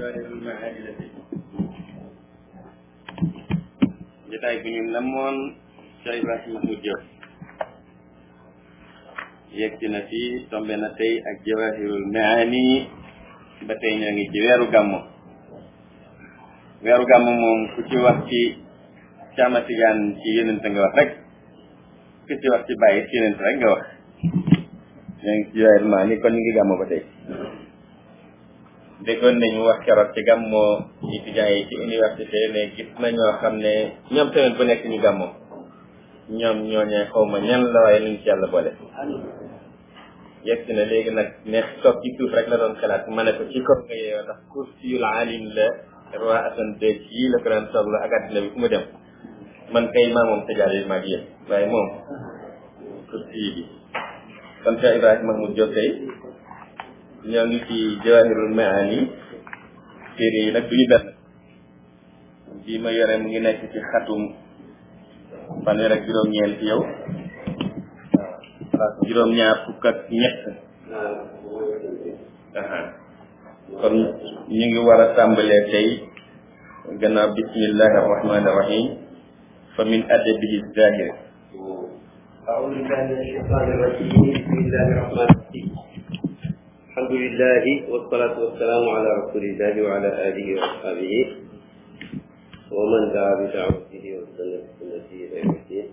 جواهر المعاني la jotaay bu ñu namoon Cheikh Ibrahima Mahmoud Diop yegg na fi tombe na tey ak jawahirul maani ba tey ñoo ngi ci weeru gàmmu moom ku ci wax ci Caama Tijaan ci yonent nga wax rek ku ci wax ci bàyyi ci yonent rek nga wax ñoo ngi ci jawahirul maani kon ñu ngi gàmmu ba tey déggoon nañu wax keroog ci gàmmoo étudiants yi ci université ne gis na ñoo xam ne ñoom semaine bu nekk ñu gàmmoo ñoom ñooñee xaw ma ñan la waaye luñ ci yàlla boole yegg na léegi nag ne toog ci suuf rek la doon xalaat ma ne ko ci kaw nga yeewoo ndax kursiyul alim la roi Assane II yi la ko daan soxla ak àddina bi fu mu dem man kay maa moom sajaar yi maag yéen waaye moom kursi bi kon Cheikh Ibrahima Mahmoud Diop tey ñoo ngi ci jawahirul maani téere yi nag duñu benn bii ma yore mu ngi nekk ci xatum fanweer ak juróom-ñeent yow waaw juróom-ñaar fukk ak ñett kon ñu ngi war a tàmbalee tey gannaaw bismillahi arrahmani irrahim fa min adabihi zahir أعوذ بالله من الشيطان الرجيم بسم الله الرحمن الرحيم الحمد لله والصلاة والسلام على رسول الله وعلى آله وأصحابه ومن دعا بدعوته واستنى بسنته إلى يوم الدين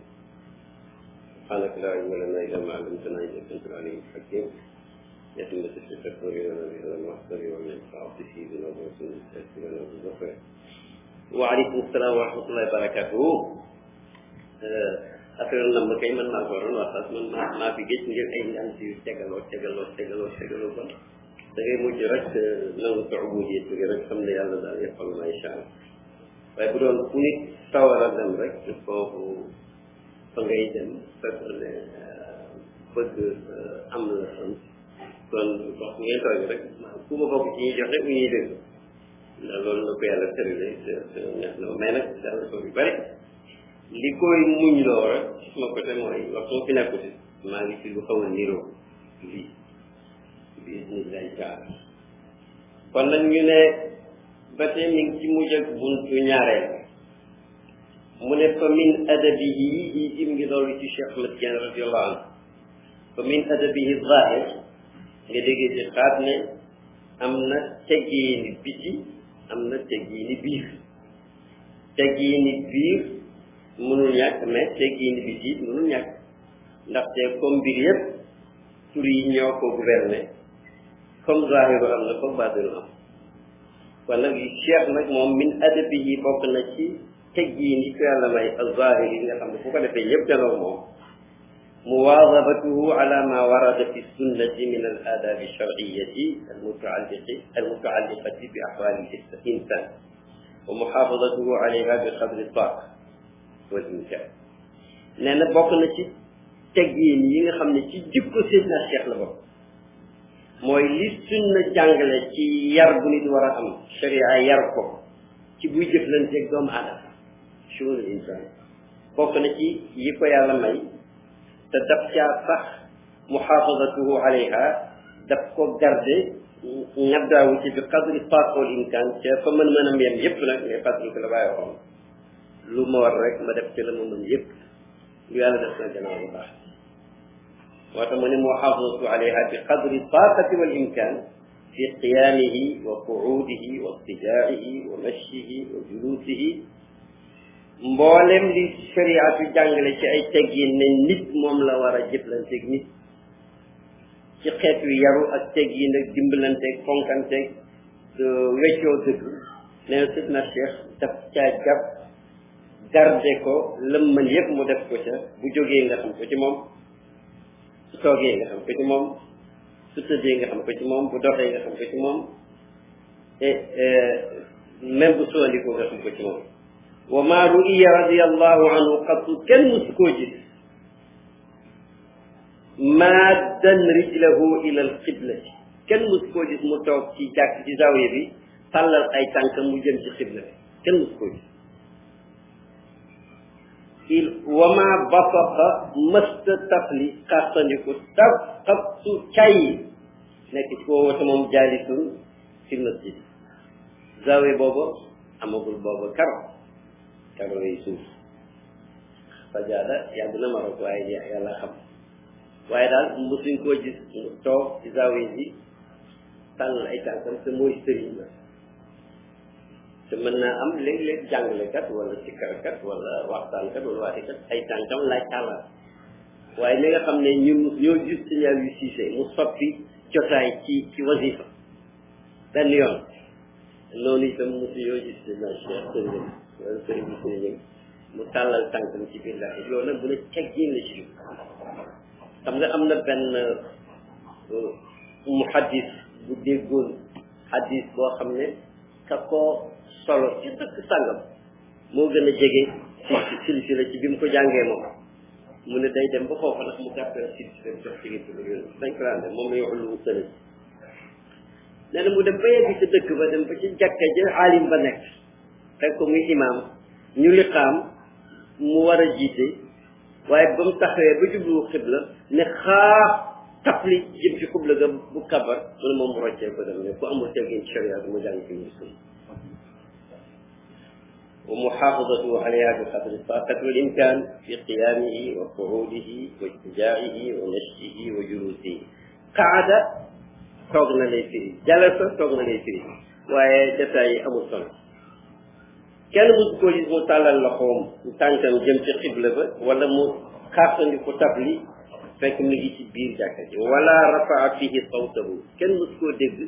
سبحانك لا علم لنا إلا ما علمتنا إنك أنت العليم الحكيم يتم التشكر لنا بهذا المحضر ومن التعاطف بنا ورسول الله وبالظفر وعليكم السلام ورحمة الله وبركاته affaire lamb kay man maa ko waroon wax sax man maa fi gëj ngir ay ñaan si tegaloo ba da ngay mujj rek nangu sa ubudiyat bi rek xam ne yàlla daal yëppal ma incha allah waaye bu doon fu nit sawar a dem rek foofu fa ngay dem fekk ne bëgg am la sant kon wax ngeen toog rek ku ma bokk ci ñuy joxe u ñuy dégg ndax loolu la ko yàlla tërale neex na mais nag daal ko bi bari li koy muñ loo rek ci sama côté mooy wax soo fi nekkuti maa ngi ci lu xaw a niroo lii bismillahi taala kon nag ñu ne ba tey mi ngi ci mujj ak buntu ñaareel mu ne fa min adabihi yi im ngi loolu ci Cheikh Ahmad Tidiane radiyallahu anhu fa min adabihi zahir nga déggee ci xaat ne am na teggiini biti am na teggiini biir teggiini biir mënul ñàkk mais teggiini biti mënul ñàkk ndaxte comme mbir yëpp tur yi ñoo ko gouverner comme zahiru am na comme baatinu am kon nag cheikh nag moom min adabihi bokk na ci teggiini ko yàlla may az-zahir yi nga xam ne fu ko defee ñëpp janoog moom muwaazabatuhu ala ma warada fi sunnati min al aadabi shar'iyati almutaalliqati bi ahwali insan wa muhaafadatuhu alayha bi qadri taaq wal imkan nee na bokk na ci teggiin yi nga xam ne ci jikko Seydina Cheikh la bokk mooy li sunna jàngale ci yar bu nit war a am sharia yar ko ci buy jëflanteeg doomu aadama shu'uunul insaan bokk na ci yi ko yàlla may te daf caa sax muhaafadatuhu alayha daf ko garde ñaddaawu ci bi qadri taaq wal imkan ca fa mën-mënam yem yépp nag mais fàttali ko la bàyyi waxoon lu ma war rek ma def ci la ma mën yëpp lu yàlla def na gannaaw bu baax moo tax mu ne muhaafadatu alayha bi qadri taaqati wal imkan fi qiyaamihi wa quudihi wa ittijaa'ihi wa mashyihi wa juluusihi mboolem li shariatu jàngale ci ay teggin ne nit moom la war a jëflanteeg nit ci xeet yu yaru ak teggin ak dimbalanteeg fonkanteeg weccoo dëgg nee na Seydina Cheikh daf caa jàpp garde ko lëm mën yëpp mu def ko ca bu jógee nga xam ko ci moom su toogee nga xam ko ci moom su tëddee nga xam ko ci moom bu doxee nga xam ko ci moom et même bu suwandikoo nga xam ko ci moom wa ma ru'iya radiyallahu anhu qattu kenn musu koo gis maddan rijlahu ila al qiblati kenn musu koo gis mu toog ci jàkk ci zawiya bi tàllal ay tànkam mu jëm ci xibla bi kenn musu koo gis wama basaqa mësta tafli xartandiku tab xabtu cay nekk ci koo wata moom jaalisun fi masjid zawe boobu amagul boobu karo yi suuf sajaada yàgg na Maroc waaye yàlla xam waaye daal mosuñ koo gis toog ci zawe bi tàllal ay tànkam te mooy sëriñ la te mën naa am léeg-léeg jàngalekat wala sikkarkat wala waxtaankat wala waatekat ay tànkam laaj tàllal waaye li nga xam ne ñun ñoo gis signal yu siise mu soppi jotaay ci wasifa benn yoon noonu itam mosu yoo gis signal cheikh sëriñam wala sëriñ bi sëriñam mu tàllal tànkam ci biir la loolu nag bu ne teggin la ci xam nga am na benn muhaddis bu déggoon hadis boo xam ne ka ko solo ci dëkk sàngam moo gën a jege ci silsila ci bi mu ko jàngee moom mu ne day dem ba foofu nag mu gàppee silsila bi jox ci gi dañ ko daan def moom la ñu wax lu sëriñ nee na mu dem ba yegg ci dëkk ba dem ba ci jàkka ji aalim ba nekk fekk ko muy imaam ñu liqaam mu war a jiite waaye ba mu taxawee ba jublu xibla ne xaar tapli jëm ci xibla ga bu kabar mu ne moom mu roccee ko dem ne ku amul teggin ci sharia mu jàng ci ñu sunna wa muhafadatuhu alayha bi qadri taqati wal imkan fi qiyamihi wa qu'udihi wa ijtijaihi wa nashyihi wa julusihi qaada toog na lay firi jalasa toog na lay firi waaye détails yi amul solo kenn musu ko gis mu tàllal loxoom tànkam jëm ci xibla ba wala mu xaartandi ko tabli fekk mi ngi ci biir jàkka ji wala rafaa fihi sawtahu kenn musu koo dégg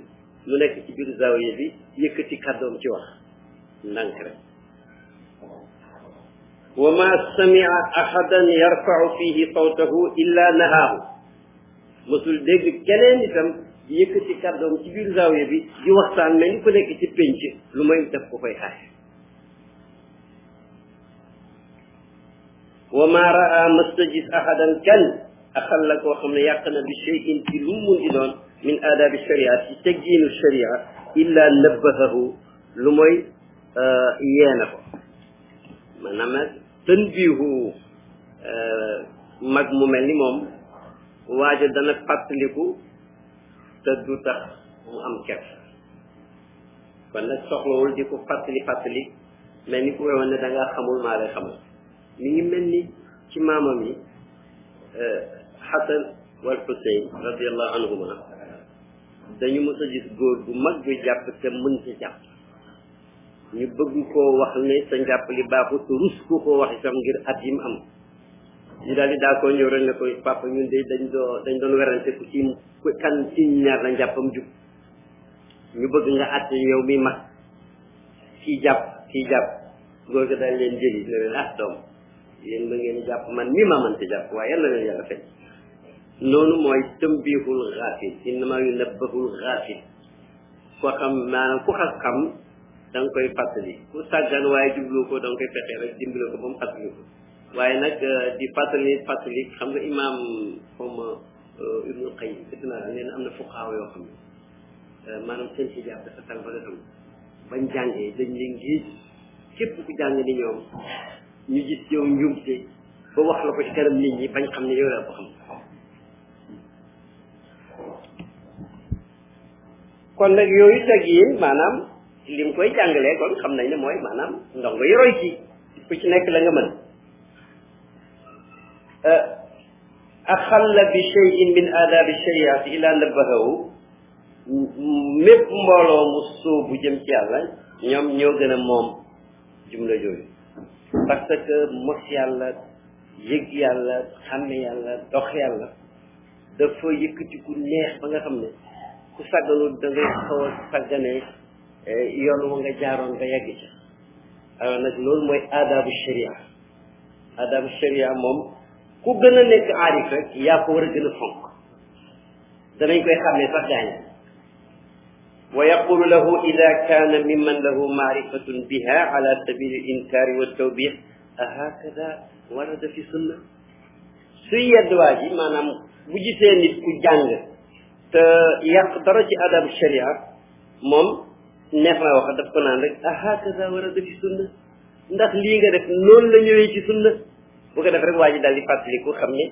mu nekk ci biir zawiya bi yëkkati kàddoom ci wax ndànk rek wa ma samia ahadan yarfau fihi sawtahu illa nahaahu musul dégg keneen itam yëkkati kàddoom ci biir zawiya bi di waxtaan mel ni ko nekk ci pénc lu may def ko koy xaar wa ma raa mastajis ahadan kan axal la koo xam ne yàq na bi cheyin ci lu mu mun di doon min aadabi sharia ci teggiinu sharia illa nabbahahu lu mooy yeena ko maanaam nag tanbihu mag mu mel ni moom waajo dana fàttaliku te du tax mu am ker kon nag soxlawul di ko fàttali mel ni ku wewoon ne da ngaa xamul maa lay xamal mi ngi mel ni ci maamam yi Xasan wal Xuseyn radiallahu anhuma dañu mës a gis góor gu mag gu jàpp te mënta jàpp ñu bëgg koo wax ne sa njàpp li baaxut te rus ko koo wax itam ngir at yi mu am ñu daal di daa koo ñëw rek ne koy papa ñun de dañ doon werante ku ci kan ci ñaar la njàppam jub ñu bëgg nga àtte yow mi mag kii jàpp góor ga daal leen jëli ne leen doom yéen ma ngeen jàpp man mi ma mënta jàpp waaye yàlla leen yàlla fay noonu mooy tëmbihul xaafil innama yunabbahul xaafil koo xam maanaam ku xas xam da nga koy fàttali ku sàggan waaye jublu ko da nga koy fexee rek dimbale ko ba mu fàttali ko waaye nag di fàttali xam nga imaam comme Ibnul Qayyim dëgg naa nee na am na fuqaaw yoo xam ne maanaam seen xijaab dafa tal ba nga xam bañ jàngee dañ leen gis képp ku jàng ni ñoom ñu gis yow njuumte ba wax la ko ci kanam nit ñi bañ xam ne yow la ko xam kon nag yooyu teg yi maanaam lim koy jàngalee kon xam nañ ne mooy maanaam ndongo yi roy ci ku ci nekk la nga mën axalla bi cheyin min aadabi shariati ila nabahahu mépp mbooloo mu sóobu jëm ci yàlla ñoom ñoo gën a moom jumla jooyu parce que mos yàlla yëg yàlla xàmme yàlla dox yàlla dafa yëkkatiku neex ba nga xam ne ku sàgganul da ngay xaw a sàgganee yoon wa nga jaaroon nga yegg ci alors nag loolu mooy aadabu sharia moom ku gën a nekk aarif rek yaa ko war a gën a fonk danañ koy xàmmee sax gaañ wa yaqulu lahu ida kaana mimman lahu maarifatun biha ala sabili al-inkari wa tawbih ahakada warada fi sunna suy yedd waa ji maanaam bu gisee nit ku jàng te yàq dara ci adab sharia moom neex naa wax daf ko naan rek ahakada warada fi sunna ndax lii nga def noonu la ñëwee ci sunna bu ko def rek waa ji daal di fàttaliku xam ne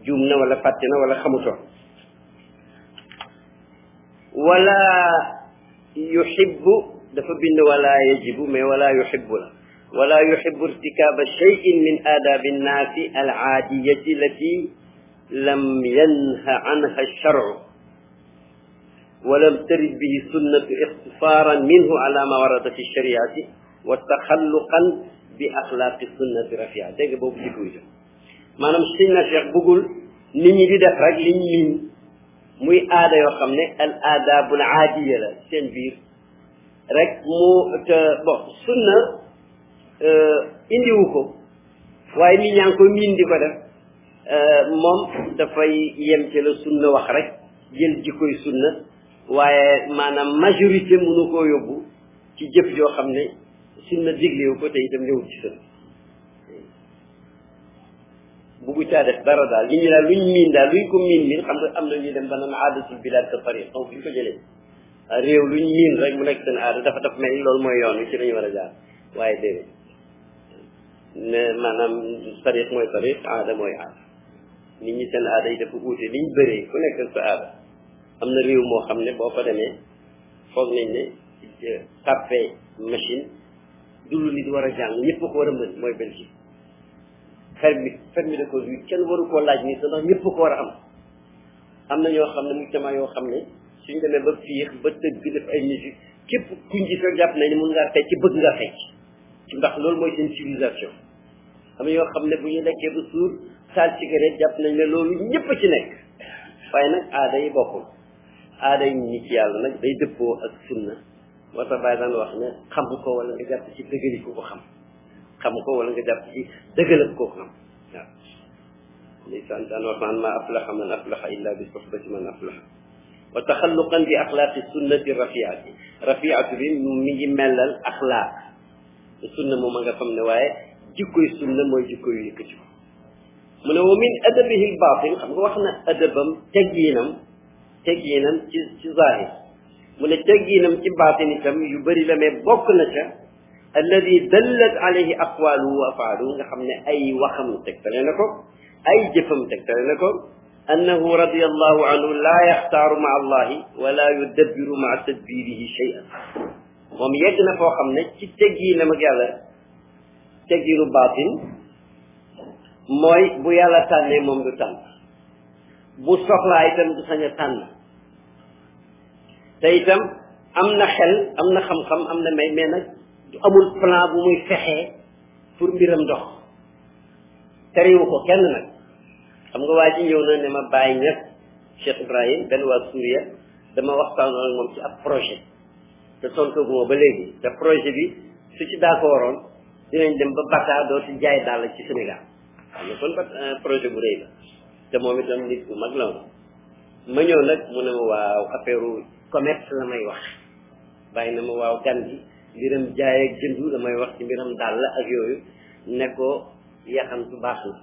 juum na wala fàtte na wala xamutoon wala yuhibbu dafa bind wala yajibu mais wala yuhibbu la wala yuhibbu irtikaba shay'in min adabi nnaasi al aadiyati allati lam yanha anha alshar'u ولم ترد به السنة اختصارا منه على ما ورد في الشريعة وتخلقا بأخلاق السنة رفيعة dégg boobu jikko yi maanaam sëñ na Cheikh bëggul nit ñi di def rek liñ miin muy aada yoo xam ne al aadaabul aadiya la seen biir rek mu te bon sunna indiwu ko waaye nit ñaa ngi koy miin di ko def moom dafay yem ci la sunna wax rek jël jikkoy sunna waaye maanaam majorité mënu koo yóbbu ci jëf joo xam ne sunna diglewu ko te itam ñëwul ci sunna buggu caa def dara daal li ñu daal luñ miin daal luñ ko miin xam nga am na ñuy dem ba naan aadatul bilaad ka tariq donc ñu ko jëlee réew luñ miin rek mu nekk seen aada dafa mel ni loolu mooy yoon wi ci lañu war a jaar waaye déedéet ne maanaam tariq mooy tariq aada mooy aada nit ñi seen aada yi dafa uute liñ bëree ku nekk sa aada am na réew moo xam ne boo fa demee foog nañ ne tàppee machine du lu nit war a jàng ñëpp ko war a mën mooy Belgique permis de conduire kenn waru koo laaj nii sax ndax ñëpp ko war a am na ñoo xam ne mujtama yoo xam ne suñ demee ba fiix ba tëgg def ay musique képp kuñ gis rek jàpp nañ ne mun ngaa fecc bëgg nga fecc ndax loolu mooy seen civilisation am na yoo xam ne bu ñu lekkee ba suur taal cigarette jàpp nañ ne loolu ñëpp ci nekk waaye nag aada yi bokkul aada yi nit ci yàlla nag day dëppoo ak sunna moo tax bàyyi daan wax ne xam ko wala nga jàpp ci dëggali ko xam ko wala nga jàpp ci dëggalab koo xam waaw ndeysaan daan wax naan ma aflaxa man aflaxa illa bi sohbati man aflaxa wa taxalluqan bi axlaaqi sunnati rafiati rafiatu bi mi ngi mellal axlaaq sunna moom a nga xam ne waaye jikkoy sunna mooy jikko yu yëkkati ko mu ne wa min adabihi l batin xam nga wax na adabam teggiinam ci zahir mu ne teggiinam ci baatin itam yu bëri la mais bokk na ca alladi dallat alayhi aqwaluhu wa afaaluhu nga xam ne ay waxam tegtale na ko ay jëfam tegtale na ko annahu radiyallahu anhu laa yaxtaaru maa allahi wala yudabbiru maa tadbirihi shay'an moom yegg na foo xam ne ci teggiinam ak yàlla teggiinu baatin mooy bu yàlla tànnee moom du tànn bu soxlaa itam du sañ a tànn te itam am na xel am na xam-xam am na may mais nag du amul plan bu muy fexee pour mbiram dox teriwu ko kenn nag xam nga waa ji ñëw na ne ma bàyyi ñëpp Cheikh Ibrahim benn waa Suuriya dama waxtaanoon ak moom ci ab projet te tontaguma ba léegi te projet bi su ci d'accordoon dinañ dem ba Bakar doo ci jaay daal ci Sénégal xam nga kon projet bu rëy la te moom itam nit bu mag la ma ñëw nag mu ne ma waaw affaire commerce la may wax bàyyi na ma waaw gan gi mbiram jaay ak jëndu damay wax ci mbiram daal la ak yooyu ne ko yaxantu baax na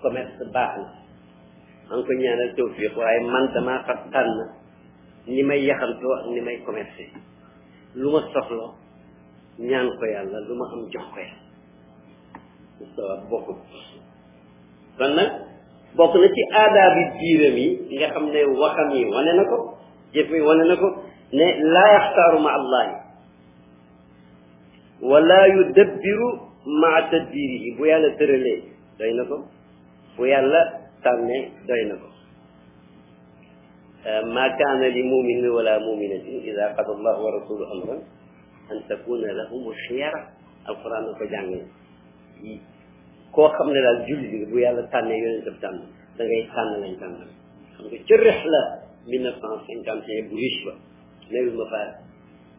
commerce baax na maa ngi ko ñaanal tawfiq waaye man damaa fat tànn ni may yaxantoo ak ni may commerce lu ma soxla ñaan ko yàlla lu ma am jox ko yàlla mustawa bokkul kon nag bokk na ci aadaabi diiram yi nga xam ne waxam yi wane na ko jëf yi wane na ko ne laa yaxtaaru ma allahi wala yudabbiru maa tadbirihi bu yàlla tëralee doy na ko bu yàlla tànnee doy na ko ma kaana li muminin wala muminatin ida qada allahu wa rasulu amran an takuna lahum xiyara alquran na ko jàngee koo xam ne daal julli bi bu yàlla tànnee yonent bi tànn da ngay tànn lañ tànn xam nga ci rihla 1951 bu riche ba newul ma fa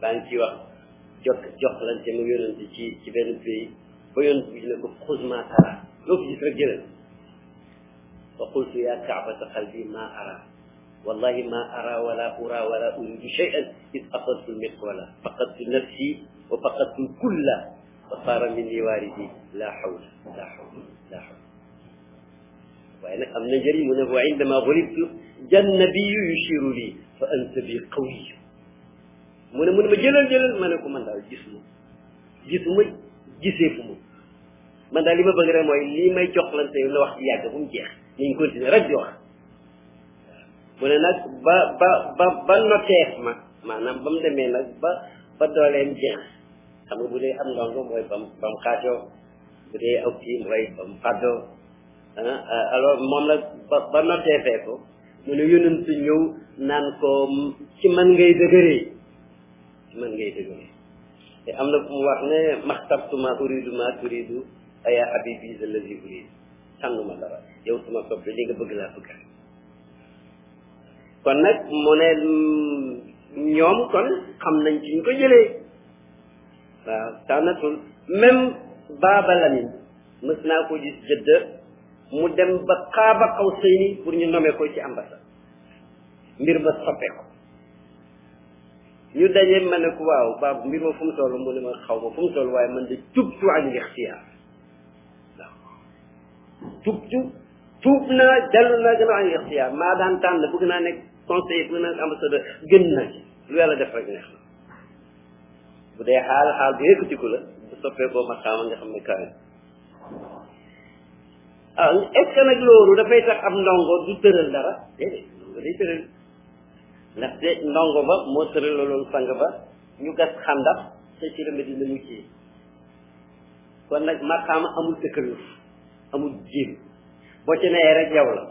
baa ngi ci wax jokkalante mu yonent ci benn pays ba yonent bi ne ko xuz ma tara loo ko gis rek jëlal fa qultu ya kaabata qalbi ma ara wallahi ma ara wala ura wala uridu shay'an id aqadtu lmiqwala faqadtu nafsi wa faqadtu lkulla fa saara minni waaridi la hawla la hawla la hawla waaye nag am na njëriñ mu ne wa indama gulibtu jannabiyu yushiru lii fa anta bi qawiyu mu ne ma jëlal ma ne ko man daal gisuma giseefu ma man daal li ma bëgg rek mooy lii may joxlante la wax ci yàgg bu mu jeex nañ continuer rek di wax mu ne nag ba noteef ma maanaam ba mu demee nag ba dooleem jeex xam nga bu dee am ndongo mooy ba mu xaajoo bu dee aw kii mooy ba mu fàddoo alors moom la ba nottee fee ko mu ne yonent ñëw naan ko ci man ngay dëgëree te am na fu mu wax ne maxtabtu ma uridu ma turidu aya habibi allazi uridu sànnuma dara yow suma soppe li nga bëgg laa bëgg kon nag mu ne ñoom kon xam nañ ci ñu ko jëlee waaw tànnatul même Baaba Lamin mës naa ko gis Jëdda mu dem ba Qaaba Qawsayni pour ñu nommer ko ci ambassade mbir ma soppeeku ñu daje ma ne ko waaw Baaba mbir ma fu mu toll mu ne ma xaw ma fu mu toll waaye man de tubtu anil ixtiyaar waaw tuub naa dellu naa gën a anil ixtiyaar maa daan tànn bëgg naa nekk conseiller bëgg naa nekk ambassadeur gën naa ci lu yàlla def rek neex na bu dee xaal bu yëkkatiku la bu soppeekoo ma xaama nga xam ne kawe est-ce que nag loolu dafay tax am ndongo du tëral dara déedéet ndongo day tëral ndaxte ndongo ba moo tëral loolu sang ba ñu gas xandax te ci la Medina muccee kon nag maqaama amul tëkkaluf amul jéem boo ci nee rek yow la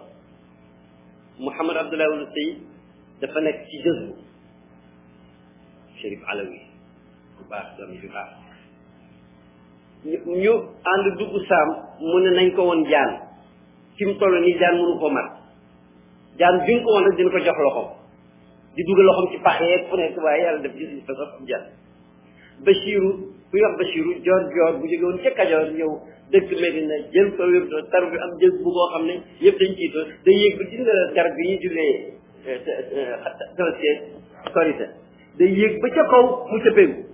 Mouhamad Abdoulaye Wulu Sey dafa nekk ci jëzbu Chérif Alawi bu baax doom yi bu baax ñu ànd dugg saam mu ne nañ ko woon jaan fi mu toll nii jaan mënu ko mat jaan bi nga ko woon rek dina ko jox loxoom di dugal loxoom ci pax yeeg fu nekk waaye yàlla def gis fa sax jaan Bachiru ku wax Bachiru joor bu jóge woon ca Kajoor ñëw dëkk Medina jël ko wér tar bi am jël bu koo xam ne yëpp dañ ciito day yéeg ba gis nga garab bi ñuy jullee tabaski korite day yéeg ba ca kaw mu ca péngu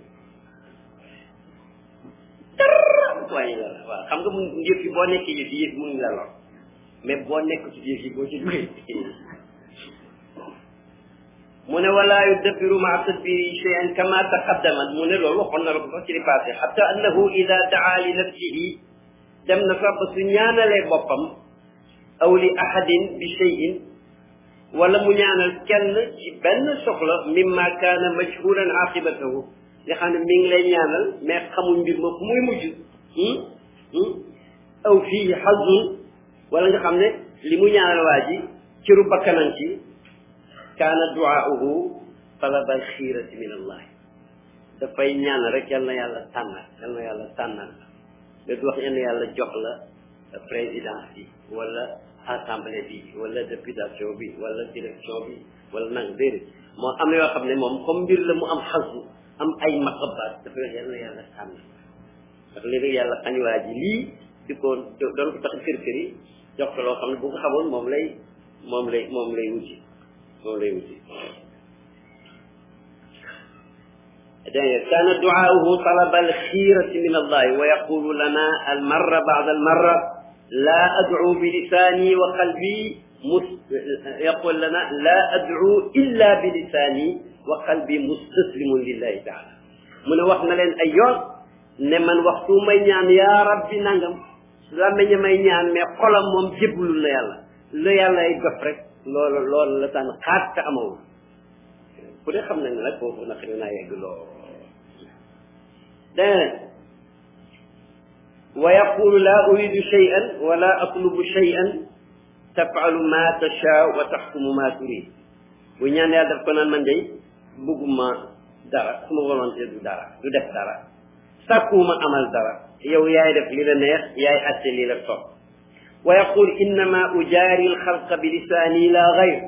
waaye la waaw xam nga mun yëf yi boo nekkee yëf yi mënuñ la lor mais boo nekk ci yëf yi boo ci duggee mu ne wala yudabbiru maa tadbiri shay'an kama taqaddama mu ne loolu waxoon na la ko sax ci li passé hatta annahu ida daa li nafsihi dem na fa ba su ñaanalee boppam aw li ahadin bi shay'in wala mu ñaanal kenn ci benn soxla mimma kaana majhulan aqibatahu nga xam ne mi ngi lay ñaanal mais xamuñ mbir ma fu muy mujj aw fii xazun wala nga xam ne li mu ñaanal waa ji ciru bakkanam ci kaana du'aa'uhu talaba alxiirati min allah dafay ñaan rek yal na yàlla tànnal nga du wax yal na yàlla jox la présidence bi wala assemblée bi wala députation bi wala direction bi wala nang déedéet moo am na yoo xam ne moom comme mbir la mu am xasu am ay maqabaat dafay wax yal na yàlla tànn ndax léegi yàlla xañ waa ji lii di ko doon ko tax kër yi jox ko loo xam ne bu ko xamoon moom lay wuti كان دعاؤه طلب الخيرة من الله ويقول لنا المرة بعد المرة لا أدعو بلساني وقلبي يقول لنا لا أدعو إلا بلساني وقلبي مستسلم لله تعالى من وقتنا لين أيون نمن وقتو مينيان يا ربي نانغم لا مينيان مي قولم موم جيبلو لا يالا يغفرك loolu la tànn xaat te amawul ku dee xam nañ ne nag foofu nag xëy naa yegg lool dégg wa yaqulu la uridu shay'an wala atlubu shay'an taf'alu ma tasha wa tahkumu ma turid bu ñaan yàlla daf ko naan man day bëgguma dara suma volonté du dara du def dara sàkkuuma amal dara yow yaay def li la neex yaay atte li la sopp ويقول إنما أجاري الخلق بلساني لا غير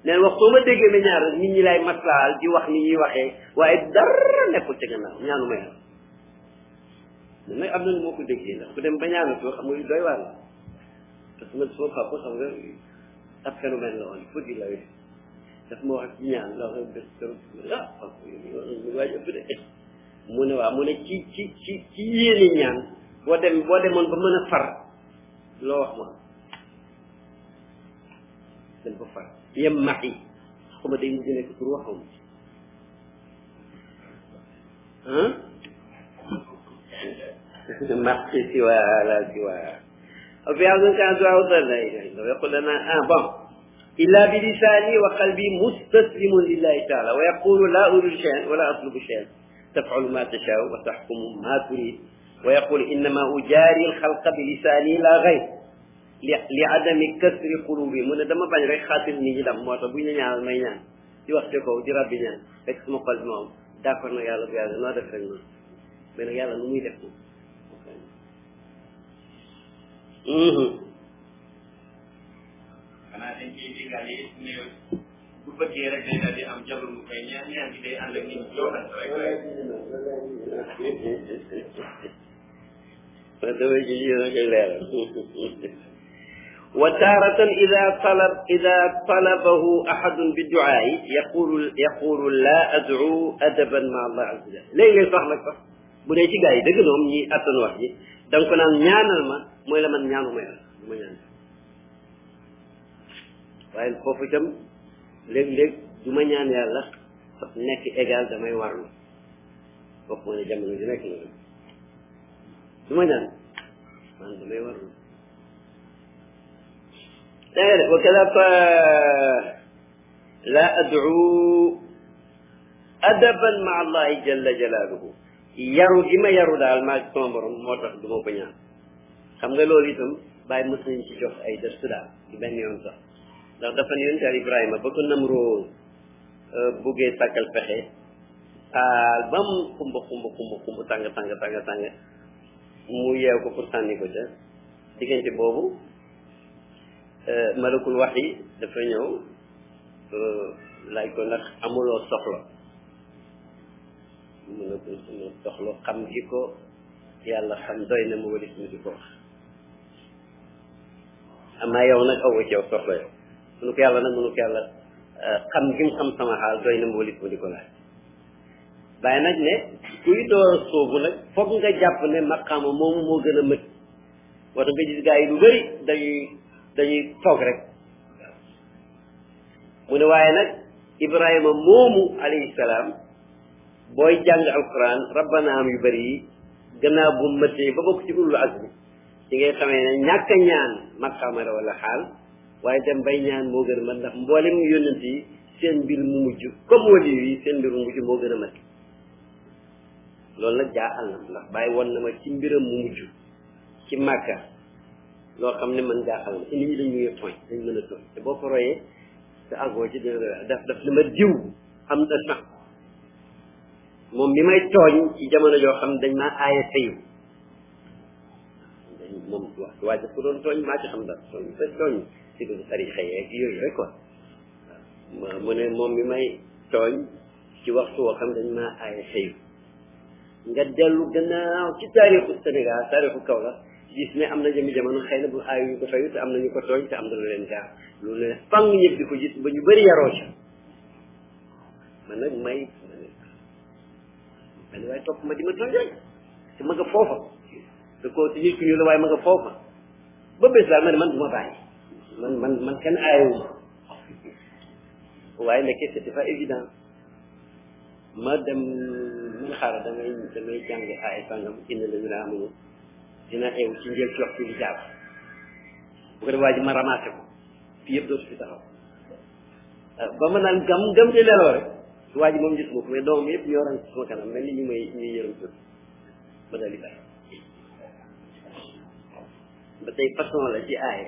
لأن وقت ما دقي من ñaar nit ñi lay maslaal di wax ni ñuy waxee waaye dara nekkul ci gannaaw ñaanu may nag am na moo ko déggee ndax ku dem ba ñaanu ko xam nga doy waar la parce que man suma papa xam nga ab phénomène la woon fëggi la daf ma wax ci ñaan la wax bés waaj ëpp de mu ne waaw mu ne ci yéene ñaan boo demoon ba mën a far loo wax ma dañ ko far yem max yi xuma day mujj nekk pour waxam max siwa la siwa fi hada kan du'a dalla يقول لنا bon إلا بلساني وقلبي مستسلم لله تعالى ويقول لا أريد شيئا ولا أطلب شيئا تفعل ما تشاء وتحكم ما تريد ويقول إنما أجاري الخلق بلساني لا غير لعدم كسر قلوبهم من دم بان رek xatir nit ñi dam motax bu ñu ñaan may ñaan di wax ci ko di rabbi ñaan fekk sama xol mom d'accord na yalla bu yalla no def rek non mais nak yalla nu muy def xana dañ ci digalé ne bu bëggé rek day dal di am jabar mu koy ñaan ñaan gi day and ak nit ñi joxal rek وتارة إذا طلبه أحد بالدعاء يقول لا أدعو أدبا مع الله عز وجل léegi sax nag sax bu dee ci gars yi dëgg ñoom ñi attan wax ji da nga ko naan ñaanal ma mooy la man ñaanu ma yàlla du ma ñaan waaye foofu itam léeg-léeg du ma ñaan yàlla nekk égal damay warlu foofu moo ne jamono ji nekk la du ma ñaan man damay warlu وكذا لا أدعو أدبا مع الله جل جلاله yaru gi ma yaru daal maa sama borom moo tax du ma ko ñaan xam nga loolu itam bàyyi mos nañ ci jox ay dërsu daal di benn yoon sax ndax dafa ne yonent Ibrahima ba ko Namrood buggee sàkkal pexe taal ba mu xumb tàng mu yeew ko pour sànni ko ca diggante boobu malakul wax yi dafa ñëw laaj ko ndax amuloo soxla mu ne ko sama soxla xam gi ko yàlla xam doy na ma walis mu di ko wax amaa yow nag aw ci yow soxla yow mu ne ko yàlla nag mu ne ko yàlla xam gi mu xam sama xaal doy na ma walis mu di ko laaj bàyyi nag ne kuy door a soobu nag foog nga jàpp ne maqaama moomu moo gën a mët wata nga gis gaa yi lu bëri dañuy toog rek mu ne waaye nag Ibrahima moomu alayhi salaam booy jàng alquran rabbana am yu bëri yi gannaaw bu mëttee ba bokk ci ulul azmi ci ngay xamee ne ñàkk a ñaan maqaama la wala xaal waaye dem bay ñaan moo gën a mët ndax mboolem yónnent yi seen mbir mu mujj comme wali yi seen mbir mu mujj moo gën a mët loolu nag jaaxal na ndax bàyyi woon na ma ci mbiram mu mujj ci Màkka loo xam ne man jaaxal na ci nit ñi dañ ñuy tooñ dañ mën a tooñ te boo ko royee te àggoo ci daf li ma diw am na sax moom mi may tooñ ci jamono joo xam ne dañ maa aaye sayu moom waa daf ko doon tooñ maa ci xam dara tooñ ci ko tarixa yeeg yooyu rek quoi waaw mu ne moom mi may tooñ ci waxtu woo xam ne dañ maa aaye sayu nga dellu gannaaw ci taarixu Sénégal taarixu Kaolack gis ne am na jëmi jamono xëy na bu aayu ñu ko fayu te am na ñu ko tooñ te am na lu leen gaar loolu ne fang ñëpp di ko gis ba ñu bëri yaroo ci man nag may benn waaye topp ma di ma tooñ rek te ma nga foofa te ko te nit ku ñu la waaye ma nga foofa ba bés daal ma ne man du ma bàyyi man kenn aayewuma waaye nekkee c'était pas évident ma dem man xaaral damay jàng aay sàngam indi la ñu la amuñu dina eew ci njël ci waxtu bi jàpp bu ko def waa ji ma ramassé ko fii yëpp dootu fi taxaw ba ma naan gam di leloo rek waa ji moom gis ma ko mais doomam yëpp ñoo ran sama kanam mel ni ñuy yërëm tur ba daal di bàyyi ba tey façon la ci aaye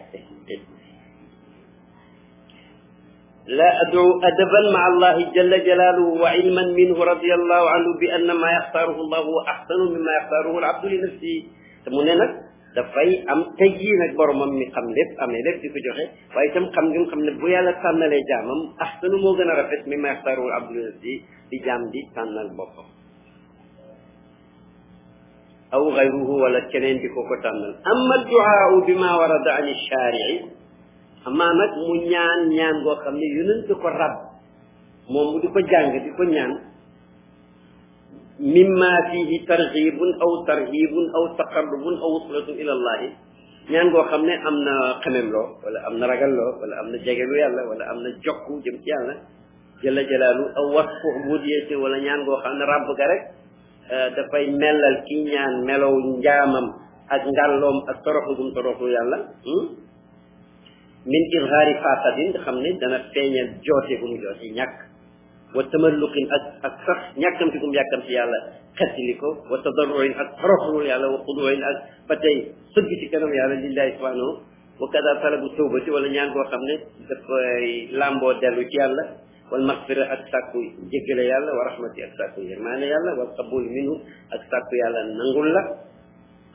لا أدعو أدبا مع الله جل جلاله وعلما منه رضي الله عنه بأن ما يختاره الله هو أحسن مما يختاره العبد لنفسه تمنى نك دفاي أم تجي نك برمم من قملب أم لب في جهة ويتم قمجم قملب ويا لا تامن لجامم أحسن موجنا رفت مما يختاره العبد لنفسه لجام دي تامن البقر أو غيره ولا كنين بكوكو تامن أما الدعاء بما ورد عن الشارع amaa nag mu ñaan goo xam ne yonent ko rab moom mu di ko jàng di ko ñaan mimma fihi targhibun aw tarhibun aw taqarrubun aw wuslatun ila allahi ñaan goo xam ne am na xememloo wala am na ragalloo wala am na jegelu yàlla wala am na jokku jëm ci yàlla jalla jalaalu aw wasfu ubudiyati wala ñaan goo xam ne ràbb ga rek dafay mellal kii ñaan melow njaamam ak ngàlloom ak toroxu gum toroxu yàlla min izhaari faqadin nga xam ne dana feeñal joote bu mu joote ñàkk wa tamalluqin ak sax ñàkkamti gu mu yàkkamti yàlla xettili ko wa tadarruin ak toroxlul yàlla wa xuduin ak ba tey sëgg ci kanam yàlla lillahi subhanahu wa kada talabu tawbati wala ñaan koo xam ne dafay lamboo dellu ci yàlla wal maxfira ak sàkku jéggale yàlla wa rahmati ak sàkku yërmaane yàlla wal qabuli minhu ak sàkku yàlla nangul la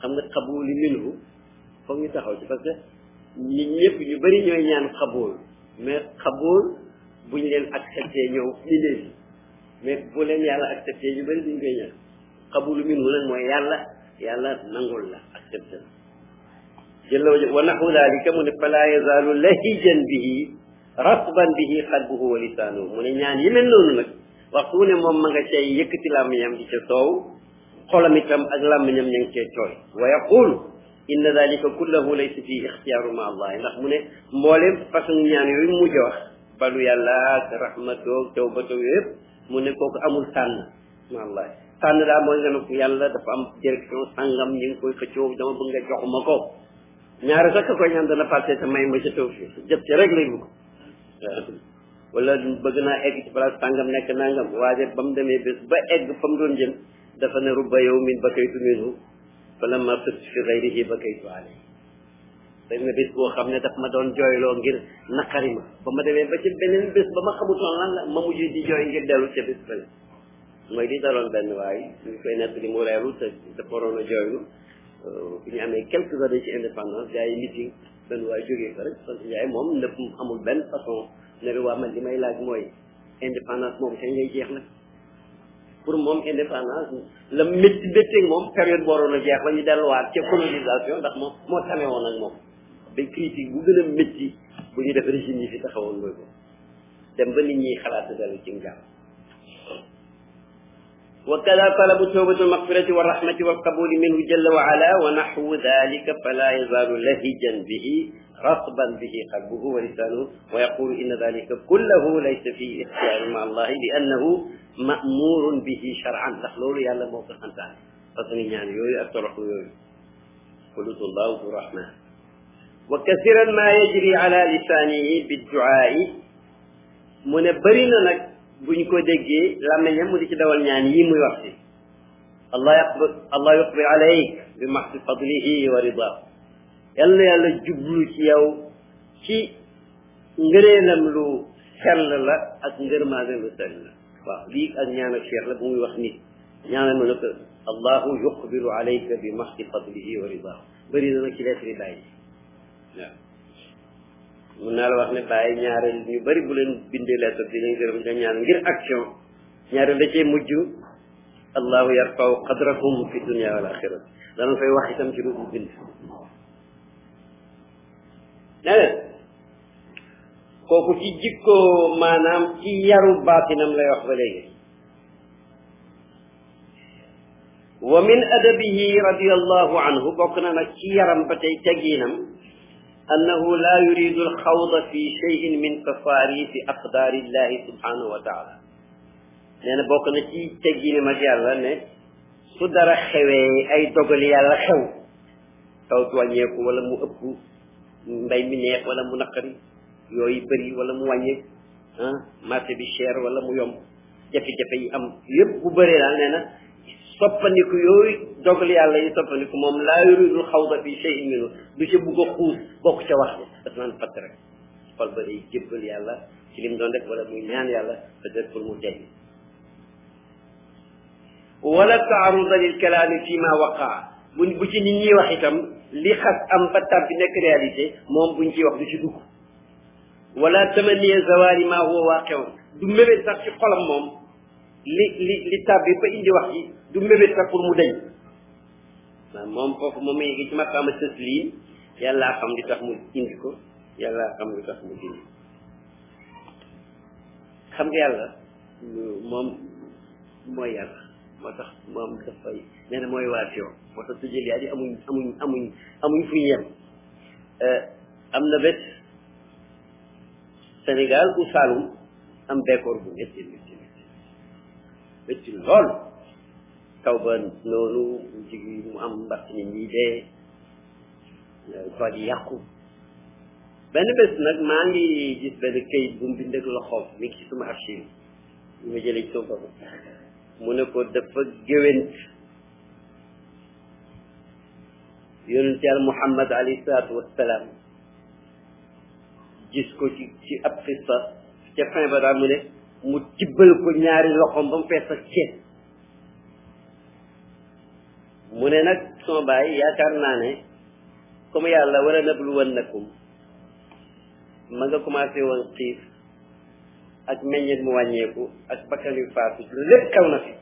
xam nga qabuli minhu foog ñu taxaw ci parce que nit ñëpp ñu bëri ñooy ñaan qabul mais qabul bu ñu leen accepté ñëw indee mais bu leen yàlla accepté ñu bëri duñ koy ñaan qabulu minhu nag mooy yàlla nangul la accepté la jëlla wa naxu dalika mu ne fala yazaalu lahijan bihi rasban bihi qalbuhu wa lisaanuhu mu ne ñaan yi mel noonu nag waxtu wu ne moom ma nga cay yëkkati làmmiñam di ca soow xolam itam ak làmmiñam ña ngi cee tooy wa yaqul inna dalika kullahu laysa fii ixtiyaaru ma allah ndax mu ne mbooleem façon ñaan yooyu mujj wax balu yàlla ak rahmatoog tawbatoog yooyu yëpp mu ne kooku amul tànn ma allah tànn daa mooy nga ne ko yàlla dafa am direction sangam ñi ngi koy xëccoo dama bëgg nga jox ma ko ñaari sax koy ñaan dana passé te may ma ca taw fii jëp ci rek lay bugg wala bëgg naa egg ci place sangam nekk nangam waaye ba mu demee bés ba egg fa mu doon jëm dafa ne rubba yow min bakaytu minhu falamma sirtu fi ghayrihi bakaytu alayhi dañ na bés boo xam ne daf ma doon jooyloo ngir naqari ma ba ma demee ba ci beneen bés ba ma xamutoon lan la ma mujj di jooy ngir dellu ca bés fële mooy di daloon benn waay ñu koy nett li mu reeru te dafa waroon a jooylu bi ñu amee quelques années ci indépendance gars yi meeting benn waay jógee ko rek parce que yaay moom nëpp amul benn façon ne waa man li may laaj mooy indépendance moom kañ ngay jeex nag pour moom indépendance la métti métteeg moom période boo waroon a jeex la ñu delluwaat ca colonisation ndax moom moo tane woon ak moom ba critique bu gën a métti bu ñu def régime yi fi taxawoon mooy ko dem ba nit ñi xalaat dellu ci njàng wa kada talabu tawbati wal maghfirati wa rahmati wal qabuli minhu jalla wa ala wa nahwu dhalika fala yazalu lahijan bihi rasban bihi qalbuhu wa lisanuhu wa yaqulu inna dhalika kullahu laysa fi ikhtiyari ma allahi li annahu ma'murun bihi shar'an ndax loolu yàlla moo ko santaane parce que ñaan yooyu ak toroxlu yooyu qulutu llahu du rahman wa kathiran ma yajri ala lisanihi bidduaai mu ne bëri na nag buñ ko déggee làmmeñam mu di ci dawal ñaan yi muy wax si allah yuqbil alayk bi mahdi fadlihi wa ridaa yal na yàlla jublu ci yow ci ngëneelam lu sell la ak ngërmaane lu sell la waaw lii ak ñaan ak cheikh la bu muy wax nit ñaanal ma ne ko allahu yuqbilu alayka bi mahdi fadlihi wa ridaa bëri na nag ci lettre bàyyi waaw mun naa la wax ne bàyyi ñaareel ñu bëri bu leen bindee lettre di leen gërëm nga ñaan ngir action ñaareel da cee mujj allahu yarfau qadrahum fi dunia wal axira dana fay wax itam ci lu bind nee kooku ci jikko maanaam ci yaru baatinam lay wax ba léegi wa min adabihi radiallahu anhu bokk na nag ci yaram ba tey teggiinam annahu la yuridu alxawda fi cheyin min tafarisi aqdaari illahi subhanahu wa taala nee na bokk na ci teggiinam ak yàlla ne su dara xewee ay dogali yàlla xew taw wàññeeku wala mu ëpp mbay mi neex wala mu naqari yooyu bëri wala mu wàññeeku marché bi cher wala mu yomb jafe-jafe yi am yëpp bu bëree daal nee na soppandiku yooyu dogal yàlla yi soppandiku moom laa yuridul xawda fi shay'in minhu du ca bugg a xuus bokk ca wax daf naan fatt rek xol ba day jébbal yàlla ci lim doon def wala muy ñaan yàlla peut-être pour mu tey wala taaruda lil kalaami fi ma waqaa bu ci nit ñi wax itam li xas am ba tàbbi nekk réalité moom buñ ciy wax du ci dugg wala tamaniya zawali ma huwa waaqi'un du mébét sax ci xolam moom li tàbbi ba indi wax ji du mébét sax pour mu dañ waaw moom foofu moom yéegi ci maqaama taslim yàllaa xam li tax mu indi ko yàllaa xam li tax mu indi xam nga yàlla moom mooy yàlla moo tax moom dafay nee na mooy waation moo tax tujjël yaa ji amuñ fu ñu yem am na bés Sénégal ou Saloum am bekkoor bu métti lool taw ba noonu jigi mu am mbas nit ñi dee tool yi yàqu benn bés nag maa ngi gis benn kayit bu mu bind ak loxoom mi ngi ci suma archive yi ma jëlee ci sama bopp mu ne ko dafa géwént yonent yàlla Muhammad alayhi salaatu wassalaam gis ko ci ab xissa ca fin ba daal mu ne mu tibbal ko ñaari loxoom ba mu fees ak ceeb mu ne nag sama baay yaakaar naa ne comme yàlla war a nabluwannakum ma nga commencé woon xiif ak meññeet mu wàññeeku ak bakkan yu faatu lépp kaw na fi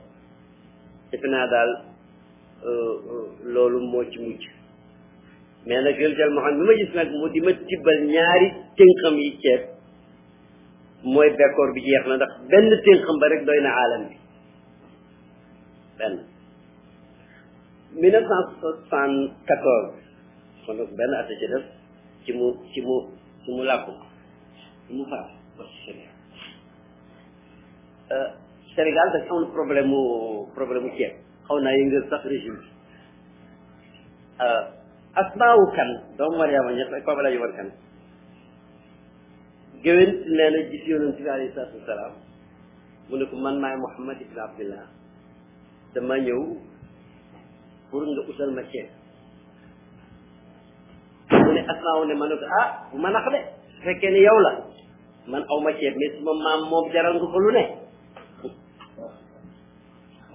defe naa daal loolu moo ci mujj mais nag yonent Muhammad bi ma gis nag mu di ma tibbal ñaari tënkam yi ceeb mooy bekkoor bi jeex na ndax benn tënkam ba rek doy na aalam bi benn 1974 kon nag benn at ci def ci mu làkku ci mu faat Sénégal dafa amoon problème mu ceeb xaw naa yëngal sax régime bi asmaawu kan doomu Mariama ñett ak Papa Laji War kan géwént nee na gis yonent bi alayhi salaatu wasalaam mu ne ko man maay Muhammad ibn Abdillah dama ñëw pour nga utal ma ceeb mu ne asmaawu ne ma ne ko bu ma nax de su fekkee ne yow la man aw ma ceeb mais suma maam moom jaral nga ko lu ne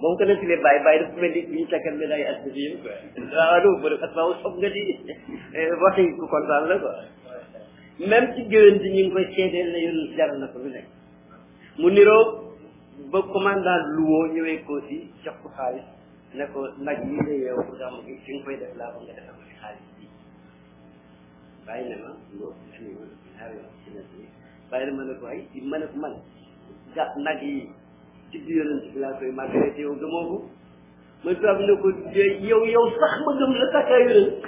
moom ko netilee bàyyi dafa mel ni ñu takkal médaille asbédie quoi waaw do ba def asmaawu sob nga di waxi ku kontaan la quoi même ci géwén bi ñu ngi koy seedeel ne yoon jaral na ko lu nekk mu niroo ba commandant luwo ñëwee ko si jox ko xaalis ne ko nag yi nga yeew pour gàmm gi fi nga koy def laa ko nga defal ko ci xaalis bi bàyyi na ma loolu ñaari yoon ci net bi bàyyi na ma ne ko ay ma ne ko man nag yi ci biir yonent bi laa koy màggale te yow gëmoo ko man tubaab ne ko yow sax ma gëm la takkaa yonent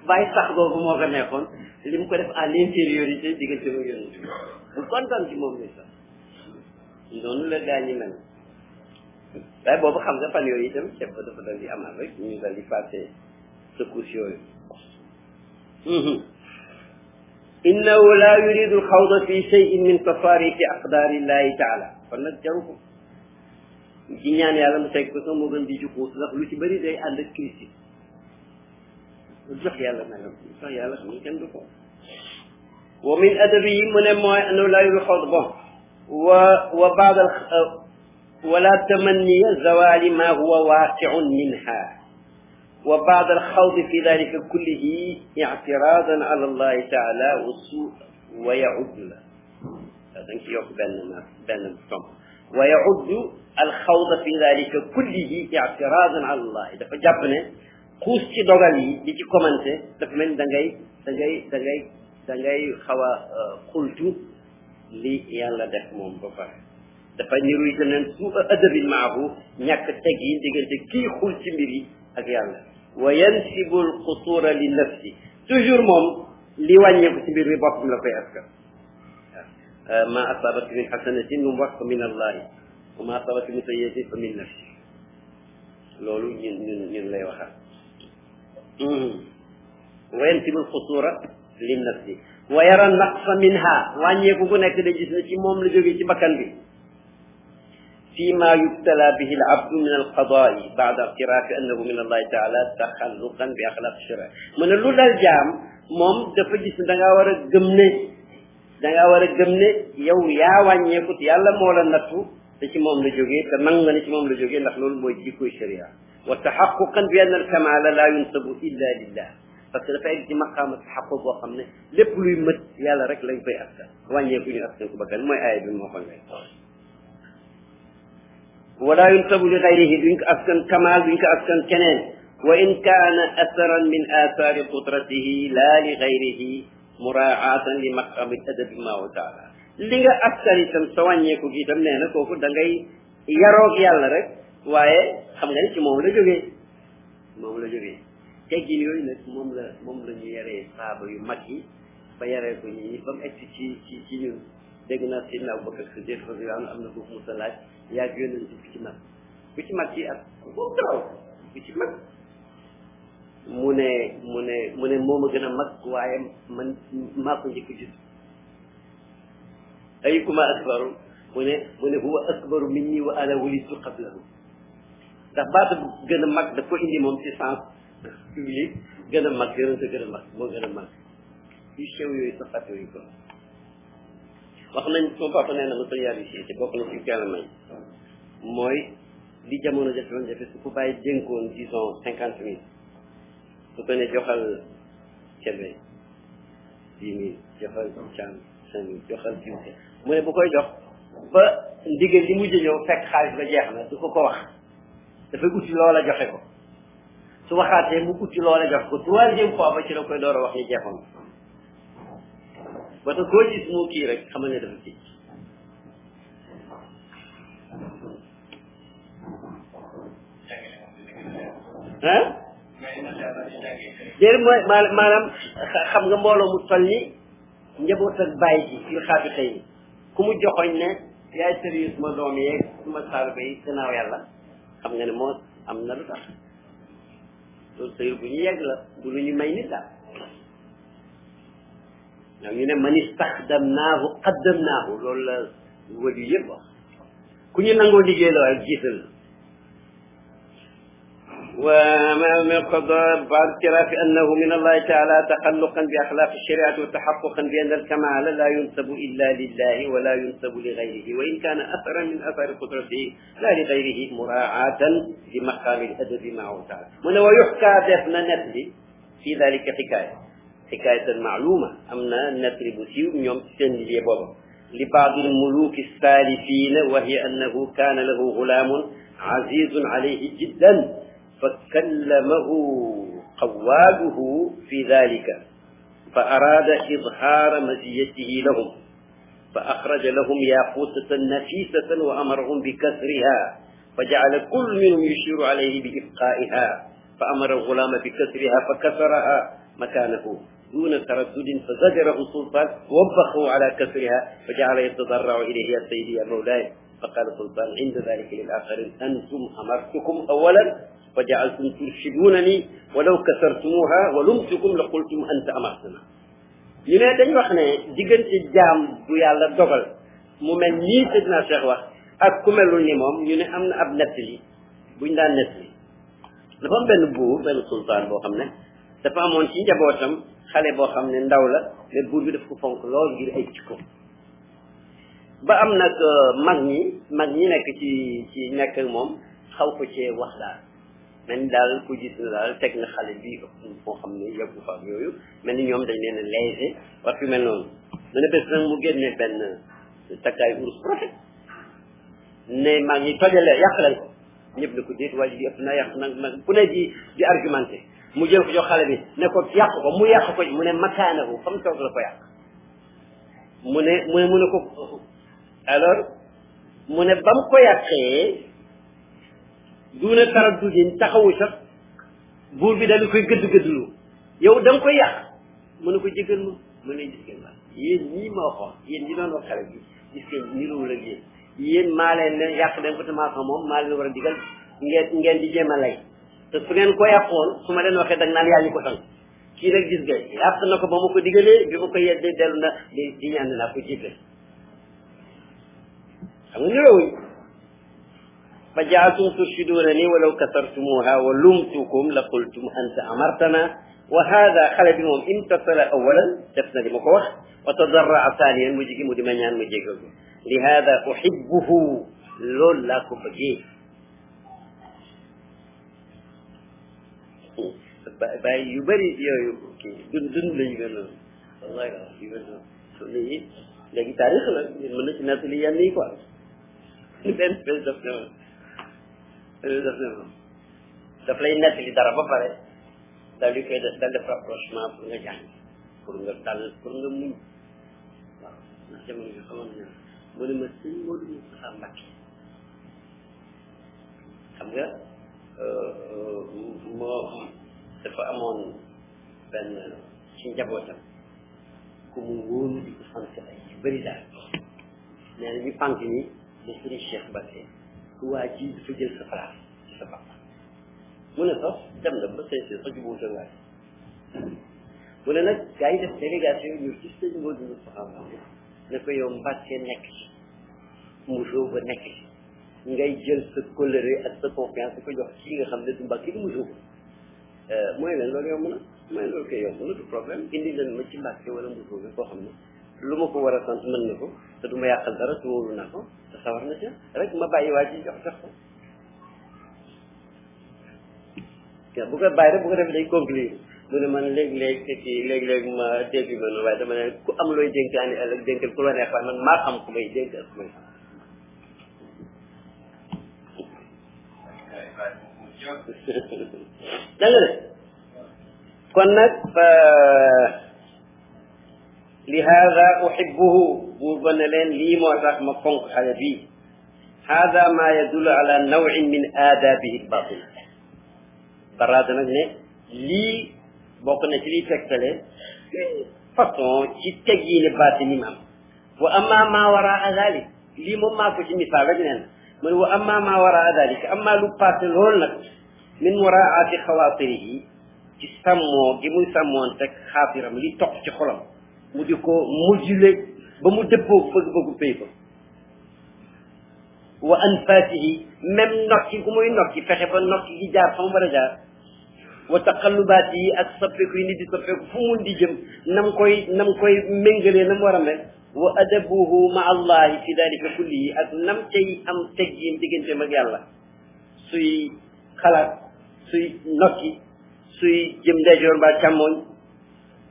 bàyyi sax boobu moo ko nekkoon li mu ko def à l'intériorité diggante ma yonent bi bu kontaan ci moom ni sax noonu la gaa ñi mel waaye boobu xam nga fan yooyu itam ceeb ba dafa dal di amal rek ñu dal di passé secousse yooyu innahu la yuridu alxawda fi cheyin min tafariki aqdari llahi taala kon nag jaru ko ci ñaan yàlla mu teg ko sax moo gën di ci xuus ndax lu ci bëri day ànd ak critique lu jox yàlla nagam jox yàlla xam nga kenn du ko wa min adabi yi mu ne mooy annahu la yuridu alxawda bon wa baad wala tamanniya zawali ma huwa waaqiun minha wa baad alxawdi fi dalika kullihi ictiradan ala allahi taala wa yaud la da nga ci yokk benn tomb wa yaud alxawda fi dalika kullihi ictiradan ala allahi dafa jàpp ne xuus ci dogal yi di ci commenté dafa mel da ngay xaw a xultu li yàlla def moom ba pare dafa niru itam nen su adabin maahu ñàkk teg yi diggante kii xul ci mbir yi ak yàlla wa yansibu alqusuura li nafsi toujours moom li wàññeeku ci mbir mi boppam la koy askan ma asabaka min xasanatin mu wax ko min allahi wa ma asabaka min sayyiatin fa min nafsi loolu ñun lay waxal wa yansibu alqusuura li nafsi wa yara naqsa minha wàññeeku gu nekk da gis na ci moom la jógee ci bakkan bi fi ma yubtala bihi al abdu min al qadaai baada ictiraafi annahu min allahi taala taxalluqan bi axlaq shara mu ne lu dal jaam moom dafa gis ne da ngaa war a gëm ne yow yaa wàññeeku yàlla moo la nattu te ci moom la jógee te nangu nga ne ci moom la jógee ndax loolu mooy jikkoy sharia wa taxaquqan bi anna al kamala la yunsabu illa lillah parce que dafa egg ci maqaama taxaquq boo xam ne lépp luy mët yàlla rek lañ koy askan wàññeeku ñu askan ko bakkan mooy aaya bi moo xoon lay wala yunsabu li gayrihi duñ ko askan kamal duñ ko askan keneen wa in kaana asaran min asaari qudratihi la li gayrihi muraatan li maqaami adabi maahu taala li nga askan itam sa wàññeeku gi itam nee na kooku da ngay yaroog yàlla rek waaye xam nga ni ci moom la jógee teggin yooyu nag moom la ñu yaree saaba yu mag yi ba yaree ko ñi ba mu egsi ci ñun dégg naa Seydina Abubakar Siddiq am na foofu musa laaj yaa yonent bi ci mag ci at boobu daraw bi ci mag mu ne moo ma gën a mag waaye man maa ko njëkk judd ayyukuma akbaru mu ne huwa akbaru minni wa ana wulidtu qablahu ndax baatu gën a mag da ko indi moom ci sens public gën a mag gën a mag moo gën a mag yu sew yooyu sa fàtte yu ko wax nañ sama papa nee na ma sa yàlla si te bokk na ci yàlla may mooy li jamono jafe su ko bàyyi dénkoon disons 50 000 su ko ne joxal Kébé 10 000 joxal Thiam 5 000 joxal Diouf mu ne bu koy jox ba ndigal li mujj ñëw fekk xaalis ba jeex na du ko wax dafay uti loola joxe ko su waxaatee mu uti loola joxe ko 3e fois ba ci la koy door a wax ni jeexoon ba tax koo gis mu kii rek xamal ne dafa kii ah déedéet mooy maanaam xam nga mbooloo mu toll ni njaboot ak bàyyi ji yu xaatu tey ni ku mu joxoñ ne yaay sérieux suma doom yeeg suma taalibe yi gannaaw yàlla xam nga ne moo am na lu tax loolu sëyul bu ñu yegg la bu lu ñu may nit daal waaw ñu ne man istaxdamnaahu qaddamnaahu loolu la wëju yëpp wax ku ñu nangoo liggéey la waaye jiital وما من قضاء بعد اعتراف أنه من الله تعالى تخلقا بأخلاق الشريعة وتحققا بأن الكمال لا ينسب إلا لله ولا ينسب لغيره وإن كان أثرا من أثر قدرته لا لغيره مراعاة لمقام الأدب معه تعالى ويحكى دفن النسل في ذلك حكاية معلومة أمنا النسل بسيو من يوم تسنى لبعض الملوك السالفين وهي أنه كان له غلام عزيز عليه جدا فكلمه قواده في ذلك فأراد إظهار مزيته لهم فأخرج لهم ياقوتة نفيسة وأمرهم بكسرها فجعل كل منهم يشير عليه بإبقائها فأمر الغلام بكسرها فكسرها مكانه دون تردد فزجره السلطان ووبخه على كسرها فجعل يتضرع إليه يا سيدي يا مولاي فقال السلطان عند ذلك للآخرين أنتم أمرتكم أولا فجعلتم ترشدونني ولو كسرتموها ولمتكم لقلتم أنت أمرتنا ñu ne dañ wax ne diggante jaam bu yàlla dogal mu mel nii Seydina Cheikh wax ak ku melul ni moom ñu ne am na ab nettali buñ daan nettali dafa am benn buur benn sultaan boo xam ne dafa amoon ci njabootam xale boo xam ne ndaw la mais buur bi daf ko fonk lool ngir ay jikko ba am nag mag ñi nekk ci nekk ak moom xaw ko cee wax daal mel ni daal ku gis na daal teg na xale bi moo xam ne yeggu fa ak yooyu mel ni ñoom dañ leen a léger wax fi mel noonu mu ne bés nag mu génne benn takkaay urus rafet ne maa ngi tojale yàq leen ko ñëpp ne ko déet waa ji di ëpp na yàq nag ku ne di argumenté mu jël ko jox xale bi ne ko yàq ko mu yàq ko mu ne makaanahu fa mu toog la ko yàq mu ne ko alors mu ne ba mu ko yàqee duuna taraddudin taxawu sax buur bi daal di koy gëdd-gëddlu yow da nga koy yàq mu ne ko jégal ma mu ne gis ngeen ma yéen ñii ma waxoon yéen ñi doon wax xale bi gis ngeen niroowul ak yéen maa leen ne yàq den ko te maa xam moom maa leen war a digal ngeen di jéem a lay te su ngeen ko yàqoon su ma leen waxee dag naan yaa ñu ko tan kii nag gis nga yàq na ko ba ma ko digalee bi ma ko yeddee dellu na di ñaan naa ko jégal xam nga niroowuñ fa jaaltum turshidunani walaw kasartumuha wa lumtukum la qultum anta amartana wa hada xale bi moom imtasala awalan def na li ma ko wax wa tadarraa thaniyan mu jigi mu di ma ñaan ma jégal ko li hada uhibbuhu loolu laa ko bëggee bàyyi yu bëri yooyu kii dund lañu gën a wallahi yu gën a léegi taarix la mën na ci nettali yenn yi quoi benn bés daf ne daf lay nettali dara ba pare daal di koy def rapprochement pour nga jàng pour nga dal pour nga muñ waaw ndax jamono bi xamoon na mu ne ma sëñ Modou Moustapha Mbacké xam nga moo dafa amoon benn ci njabootam ku mu wóolu di ko sant ay yu bëri daal nee na ñu pànk ni de Serigne Cheikh Mbacké ku waa ji dafa jël sa place ci sa papa mu ne sax dem na ba seen sax jubóo sa waay mu ne nag gars yi def délégation ñu ci sëñ Modou Moustapha ne ko yow Mbàkke nekk ci musoo ba nekk ci ngay jël sa colère ak sa confiance di ko jox kii nga xam ne du Mbàkke du musoo mooy leen loolu yomb na mooy loolu koy yomb na du problème indi leen ma ci Mbàkke wala musoo bi koo xam ne lu ma ko war a sant mën na ko te du ma yàqal dara te wóolu naa ko te sawar na ca rek ma bàyyi waa ji jox ko bu ko bàyyi rek bu ko defee day conclure mu ne man léeg-léeg léeg-léeg ma dégg ma ne waaye dama ne ku am looy dénkaani ëllëg dénkal ku la neex waaye man maa xam ku may dénk ak ku may xam da nga ne kon nag li hada uhibbuhu buur ba ne leen lii moo tax ma fonk xale bii hada ma yadullu ala nawin min aadabihi batil baraada nag ne lii bokk na ci liy tegtale façon ci teg yi ne baati ni ma am wa amma ma waraa dalik lii moom maa ko ci misaal rek nee na mu ne wa amma ma waraa dalik amma lu passé loolu nag min muraati xawaatirihi ci sàmmoo gi muy sàmmoon teg xaatiram li toq ci xolam mu di ko moduler ba mu dëppoo bëgg-bëggu pay ko wa anfasihi même nokki gu muy nokki fexe ba nokki gi jaar fa mu war a jaar wa taqallubaat yi ak soppeeku yi nit di soppeeku fu mun di jëm nam koy méngalee nam war a mel wa adabuhu ma allahi fi dalika kullihi ak nam cay am teggiin digganteem ak yàlla suy xalaat suy nokki suy jëm ndeyjoor mbaa càmmooñ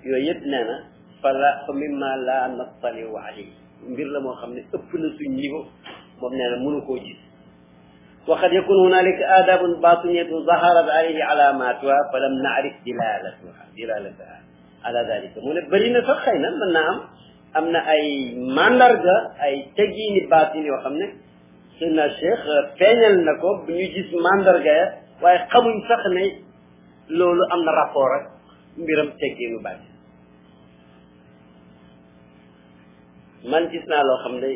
yooyu yëpp nee na fa mimma la nattaliu alayhi mbir la moo xam ne ëpp na suñ niveau moom nee na mënu koo gis wa qad yakunu hunalika aadabun batiniyatun zaharat alayhi alamatuha fa lam naarif dilalataha ala dalika mu ne bëri na sax xëy na mën naa am na ay mandarga ay teggiini baatin yoo xam ne Seydina Cheikh feeñal na ko bu ñu gis mandarga ya waaye xamuñ sax ne loolu am na rapport ak mbiram teggiinu baatin man gis naa loo xam ne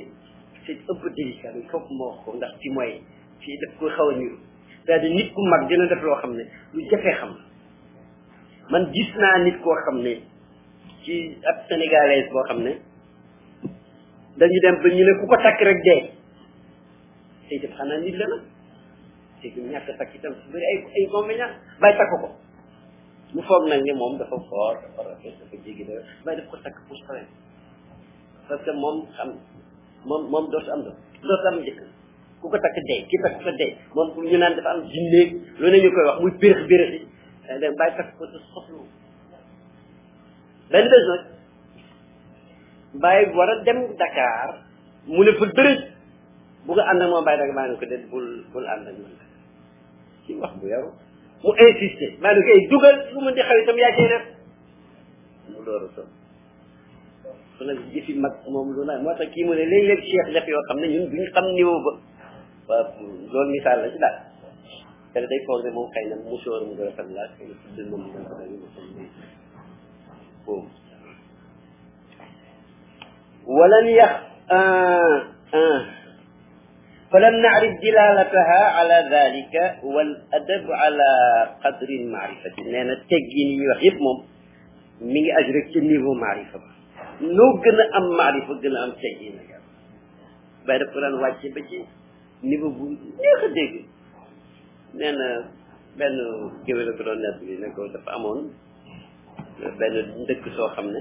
c'est un peu délicat il faut que ma wax ko ndax ci mooy fii daf koy xaw a niru c'est-à-dire nit ku mag dina def loo xam ne lu jafee xam man gis naa nit koo xam ne ci ab sénégalaise boo xam ne dañu dem ba ñu ne ku ko takk rek dee tey def xanaa nit la nag tey du ñàkk takk itam su bëri ay inconvénients bàyyi takk ko mu foog nag ne moom dafa fort dafa rafet dafa jéggi dara bàyyi daf ko takk pour soin parce que moom dootu am njëkk ku ko takk dee ki takk ko dee moom pour ñu naan dafa am jinne loolu ñu koy wax muy bérëx bérëxi da bàyyi takk ko te soxlu benn bés nag bàyyi war a dem Dakar mu ne fa bërëj bu nga ànd ak moom bàyyi nag maa ne ko déet bul ànd ak man ci wax bu yaru mu insisté maa ne ko ay dugal lu mën di xaw itam yaa cay def mu door a toog su nag jëfi mag moom lu naan moo tax kii mu ne léeg-léeg Cheikh def yoo xam ne ñun duñ xam niveau ba waaw loolu misaal la ci daal te day foog ne moom xëy na musóor mu gën a fan laa xëy na tudd moom mu gën a fan boobu walan yax falam naarif dilalataha ala dalika wal adab ala qadri maarifati nee na teggin yi ñuy wax yëpp moom mi ngi aju rek ci niveau maarifa ba noo gën a am maarifa gën a am teggin nag yàlla bay daf ko daan wàcce ba ci niveau bu neex a dégg nee na benn géwél la ko doon nett bi ne ko dafa amoon benn ndëkk soo xam ne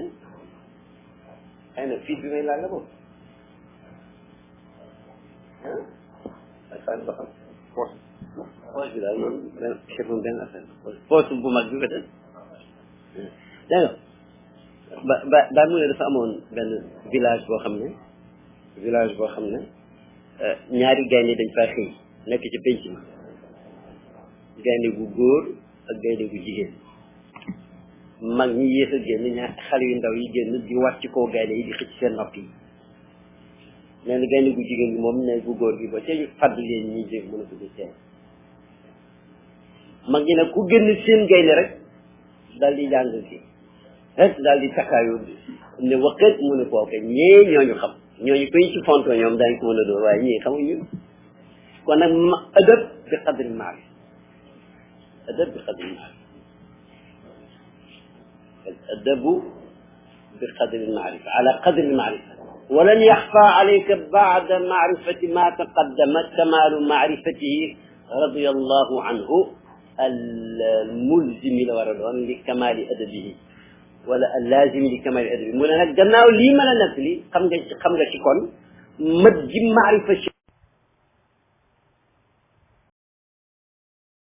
xëy na fii bi may laal la boobu affaire ba xam poche bi daal moom benn chef moom benn affaire poche bu mag bi ko def dégg nga ba mu ne dafa amoon benn village boo xam ne ñaari gaynde dañ faa xëy nekk ci penc ma gaynde gu góor ak gaynde gu jigéen mag ñi yéex a génn xale yu ndaw yi génn di wat ci kaw gaynde yi di xëcc seen nopp yi nee na gaynde gu jigéen bi moom ne gu góor gi ba ca fàdd leen ñuy jég mën a ko di seen mag ñi nag ku génn seen gaynde rek daal di jàng kii rek daal di takkaayu ne waqat mu ne kooke ñee ñooñu xam ñooñu koy ci fonto ñoom dañ ko mën a doon waaye ñii xamuñu kon nag adab bi qadri maarif الأدب بقدر المعرفة الأدب بقدر المعرفة على قدر المعرفة ولن يخفى عليك بعد معرفة ما تقدم كمال معرفته رضي الله عنه الملزم لكمال أدبه ولا اللازم لكمال أدبه من هنا قلنا لي ما نفلي خم جا شكون مجم معرفة